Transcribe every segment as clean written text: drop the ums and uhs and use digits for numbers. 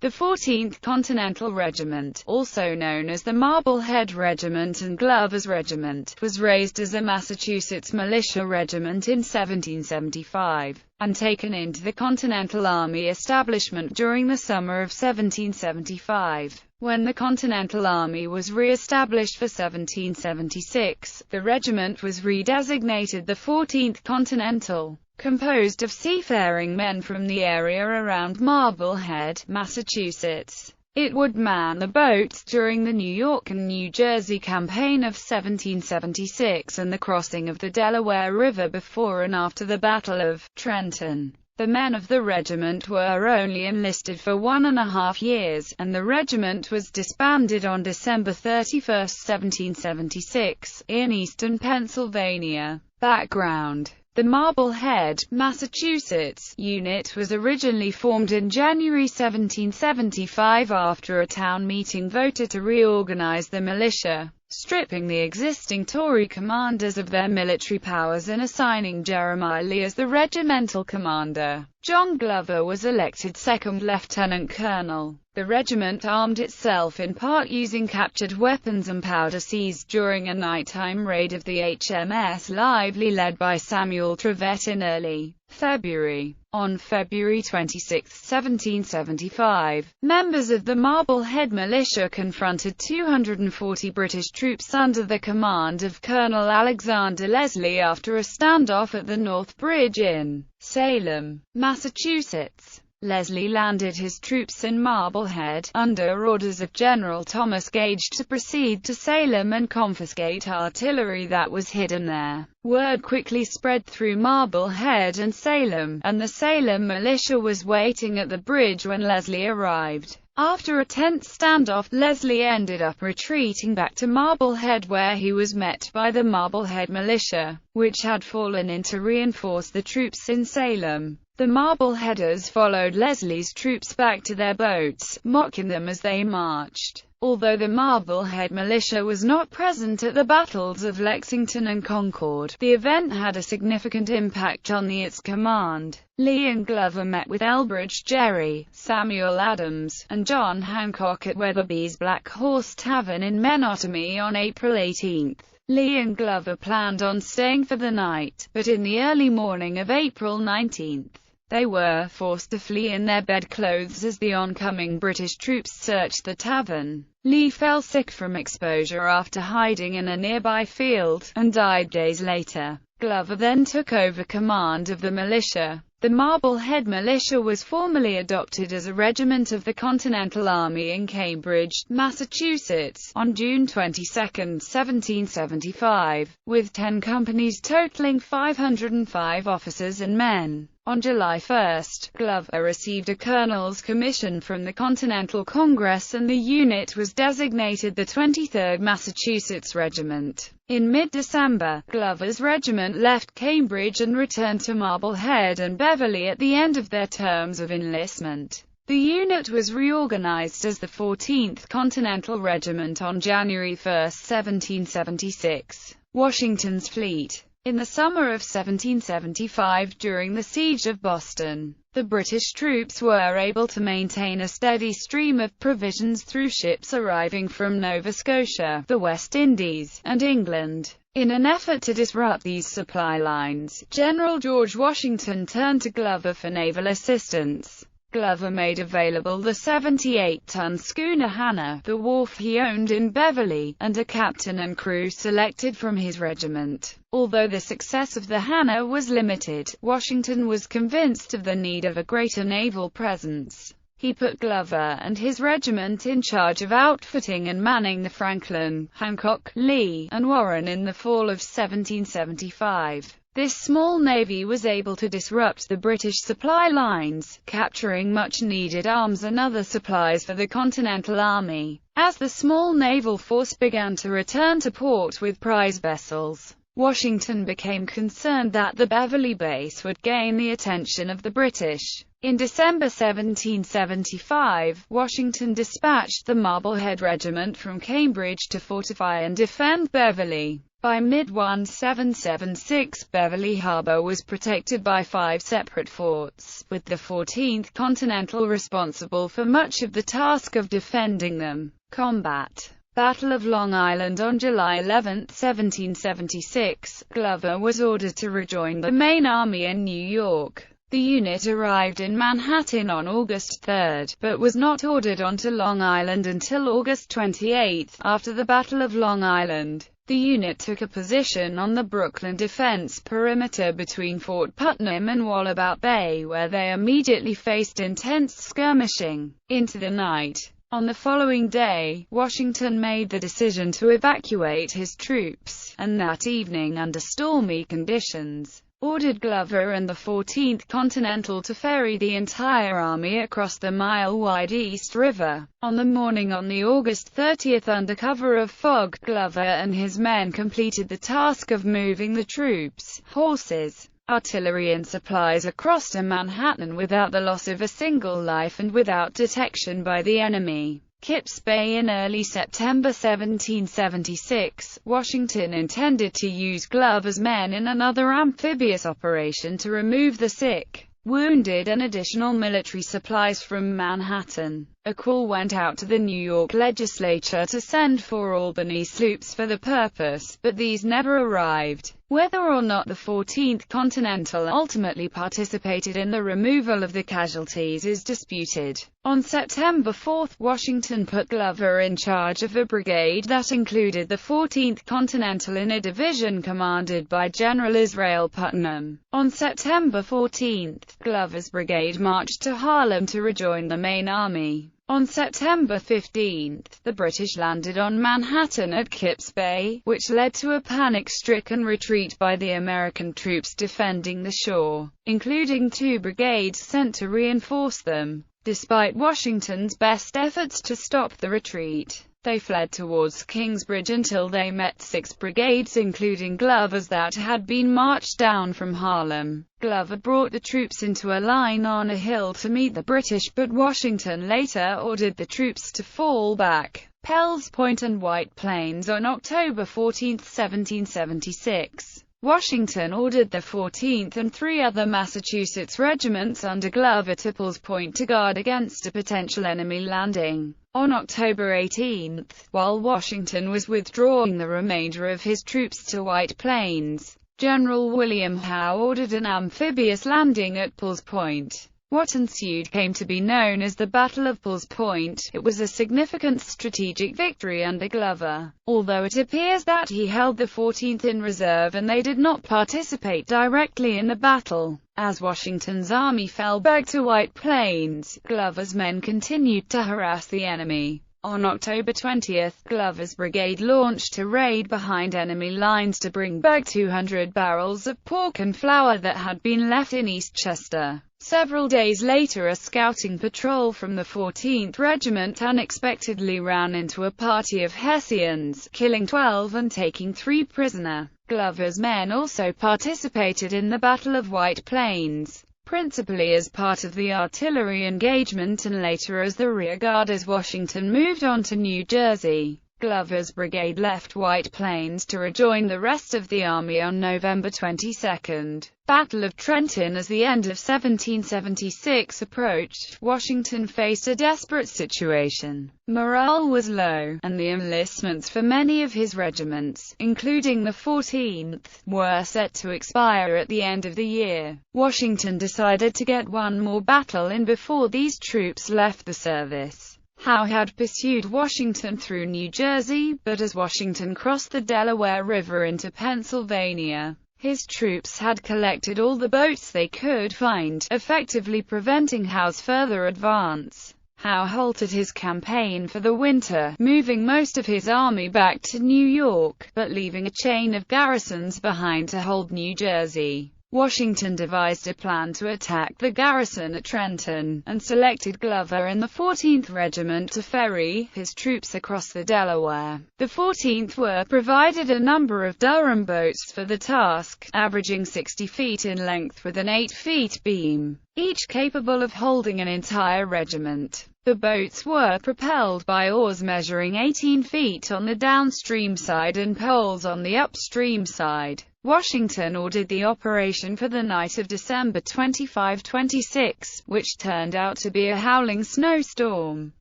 The 14th Continental Regiment, also known as the Marblehead Regiment and Glover's Regiment, was raised as a Massachusetts militia regiment in 1775, and taken into the Continental Army establishment during the summer of 1775. When the Continental Army was re-established for 1776, the regiment was redesignated the 14th Continental. Composed of seafaring men from the area around Marblehead, Massachusetts. It would man the boats during the New York and New Jersey campaign of 1776 and the crossing of the Delaware River before and after the Battle of Trenton. The men of the regiment were only enlisted for 1.5 years, and the regiment was disbanded on December 31, 1776, in eastern Pennsylvania. Background: the Marblehead, Massachusetts, unit was originally formed in January 1775 after a town meeting voted to reorganize the militia, stripping the existing Tory commanders of their military powers and assigning Jeremiah Lee as the regimental commander. John Glover was elected second lieutenant colonel. The regiment armed itself in part using captured weapons and powder seized during a nighttime raid of the HMS Lively led by Samuel Trevett in early February. On February 26, 1775, members of the Marblehead militia confronted 240 British troops under the command of Colonel Alexander Leslie after a standoff at the North Bridge in Salem, Massachusetts. Leslie landed his troops in Marblehead, under orders of General Thomas Gage to proceed to Salem and confiscate artillery that was hidden there. Word quickly spread through Marblehead and Salem, and the Salem militia was waiting at the bridge when Leslie arrived. After a tense standoff, Leslie ended up retreating back to Marblehead where he was met by the Marblehead militia, which had fallen in to reinforce the troops in Salem. The Marbleheaders followed Leslie's troops back to their boats, mocking them as they marched. Although the Marblehead militia was not present at the battles of Lexington and Concord, the event had a significant impact on its command. Lee and Glover met with Elbridge Gerry, Samuel Adams, and John Hancock at Weatherby's Black Horse Tavern in Menotomy on April 18. Lee and Glover planned on staying for the night, but in the early morning of April 19, they were forced to flee in their bedclothes as the oncoming British troops searched the tavern. Lee fell sick from exposure after hiding in a nearby field, and died days later. Glover then took over command of the militia. The Marblehead militia was formally adopted as a regiment of the Continental Army in Cambridge, Massachusetts, on June 22, 1775, with 10 companies totaling 505 officers and men. On July 1, Glover received a colonel's commission from the Continental Congress and the unit was designated the 23rd Massachusetts Regiment. In mid-December, Glover's regiment left Cambridge and returned to Marblehead and Beverly at the end of their terms of enlistment. The unit was reorganized as the 14th Continental Regiment on January 1, 1776. Washington's fleet. In the summer of 1775 during the Siege of Boston, the British troops were able to maintain a steady stream of provisions through ships arriving from Nova Scotia, the West Indies, and England. In an effort to disrupt these supply lines, General George Washington turned to Glover for naval assistance. Glover made available the 78-ton schooner Hannah, the wharf he owned in Beverly, and a captain and crew selected from his regiment. Although the success of the Hannah was limited, Washington was convinced of the need of a greater naval presence. He put Glover and his regiment in charge of outfitting and manning the Franklin, Hancock, Lee, and Warren in the fall of 1775. This small navy was able to disrupt the British supply lines, capturing much-needed arms and other supplies for the Continental Army. As the small naval force began to return to port with prize vessels, Washington became concerned that the Beverly base would gain the attention of the British. In December 1775, Washington dispatched the Marblehead Regiment from Cambridge to fortify and defend Beverly. By mid-1776, Beverly Harbor was protected by 5 separate forts, with the 14th Continental responsible for much of the task of defending them. Combat. Battle of Long Island. On July 11, 1776, Glover was ordered to rejoin the main army in New York. The unit arrived in Manhattan on August 3, but was not ordered onto Long Island until August 28. After the Battle of Long Island, the unit took a position on the Brooklyn defense perimeter between Fort Putnam and Wallabout Bay, where they immediately faced intense skirmishing into the night. On the following day, Washington made the decision to evacuate his troops, and that evening, under stormy conditions, ordered Glover and the 14th Continental to ferry the entire army across the mile-wide East River. On the morning on the August 30, under cover of fog, Glover and his men completed the task of moving the troops, horses, artillery and supplies across to Manhattan without the loss of a single life and without detection by the enemy. Kip's Bay. In early September 1776, Washington intended to use Glover's men in another amphibious operation to remove the sick, wounded and additional military supplies from Manhattan. A call went out to the New York legislature to send 4 Albany sloops for the purpose, but these never arrived. Whether or not the 14th Continental ultimately participated in the removal of the casualties is disputed. On September 4, Washington put Glover in charge of a brigade that included the 14th Continental in a division commanded by General Israel Putnam. On September 14, Glover's brigade marched to Harlem to rejoin the main army. On September 15, the British landed on Manhattan at Kip's Bay, which led to a panic-stricken retreat by the American troops defending the shore, including 2 brigades sent to reinforce them. Despite Washington's best efforts to stop the retreat, they fled towards Kingsbridge until they met 6 brigades including Glover's that had been marched down from Harlem. Glover brought the troops into a line on a hill to meet the British, but Washington later ordered the troops to fall back. Pell's Point and White Plains. On October 14, 1776. Washington ordered the 14th and 3 other Massachusetts regiments under Glover to Pell's Point to guard against a potential enemy landing. On October 18, while Washington was withdrawing the remainder of his troops to White Plains, General William Howe ordered an amphibious landing at Pell's Point. What ensued came to be known as the Battle of Pell's Point. It was a significant strategic victory under Glover, although it appears that he held the 14th in reserve and they did not participate directly in the battle. As Washington's army fell back to White Plains, Glover's men continued to harass the enemy. On October 20, Glover's brigade launched a raid behind enemy lines to bring back 200 barrels of pork and flour that had been left in Eastchester. Several days later, a scouting patrol from the 14th Regiment unexpectedly ran into a party of Hessians, killing 12 and taking 3 prisoner. Glover's men also participated in the Battle of White Plains, principally as part of the artillery engagement and later as the rear guard as Washington moved on to New Jersey. Glover's brigade left White Plains to rejoin the rest of the army on November 22. Battle of Trenton. As the end of 1776 approached, Washington faced a desperate situation. Morale was low, and the enlistments for many of his regiments, including the 14th, were set to expire at the end of the year. Washington decided to get one more battle in before these troops left the service. Howe had pursued Washington through New Jersey, but as Washington crossed the Delaware River into Pennsylvania, his troops had collected all the boats they could find, effectively preventing Howe's further advance. Howe halted his campaign for the winter, moving most of his army back to New York, but leaving a chain of garrisons behind to hold New Jersey. Washington devised a plan to attack the garrison at Trenton, and selected Glover and the 14th Regiment to ferry his troops across the Delaware. The 14th were provided a number of Durham boats for the task, averaging 60 feet in length with an 8 feet beam, each capable of holding an entire regiment. The boats were propelled by oars measuring 18 feet on the downstream side and poles on the upstream side. Washington ordered the operation for the night of December 25-26, which turned out to be a howling snowstorm.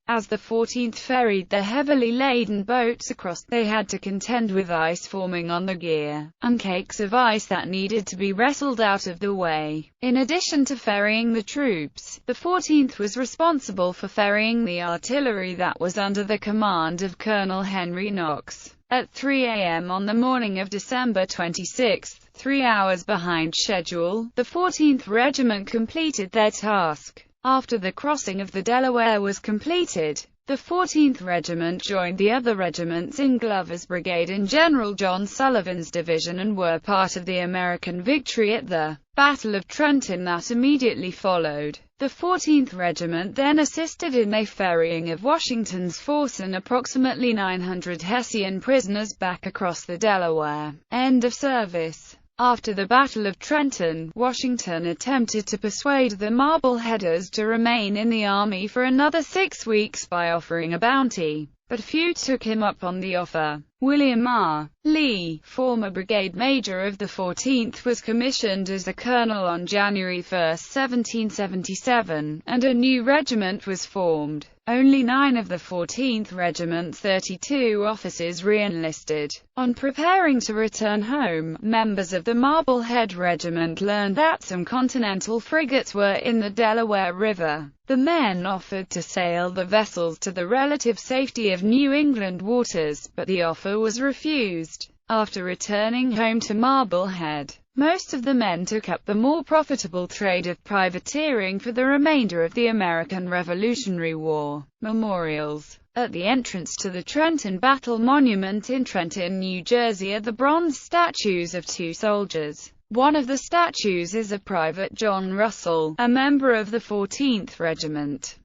As the 14th ferried the heavily laden boats across, they had to contend with ice forming on the gear, and cakes of ice that needed to be wrestled out of the way. In addition to ferrying the troops, the 14th was responsible for ferrying the artillery that was under the command of Colonel Henry Knox. At 3 a.m. on the morning of December 26, 3 hours behind schedule, the 14th Regiment completed their task. After the crossing of the Delaware was completed, the 14th Regiment joined the other regiments in Glover's brigade in General John Sullivan's division and were part of the American victory at the Battle of Trenton that immediately followed. The 14th Regiment then assisted in the ferrying of Washington's force and approximately 900 Hessian prisoners back across the Delaware. End of service. After the Battle of Trenton, Washington attempted to persuade the Marbleheaders to remain in the Army for another 6 weeks by offering a bounty, but few took him up on the offer. William R. Lee, former brigade major of the 14th, was commissioned as a colonel on January 1, 1777, and a new regiment was formed. Only 9 of the 14th Regiment's 32 officers re-enlisted. On preparing to return home, members of the Marblehead Regiment learned that some Continental frigates were in the Delaware River. The men offered to sail the vessels to the relative safety of New England waters, but the offer was refused. After returning home to Marblehead, most of the men took up the more profitable trade of privateering for the remainder of the American Revolutionary War. Memorials. At the entrance to the Trenton Battle Monument in Trenton, New Jersey, are the bronze statues of 2 soldiers. One of the statues is of Private John Russell, a member of the 14th Regiment.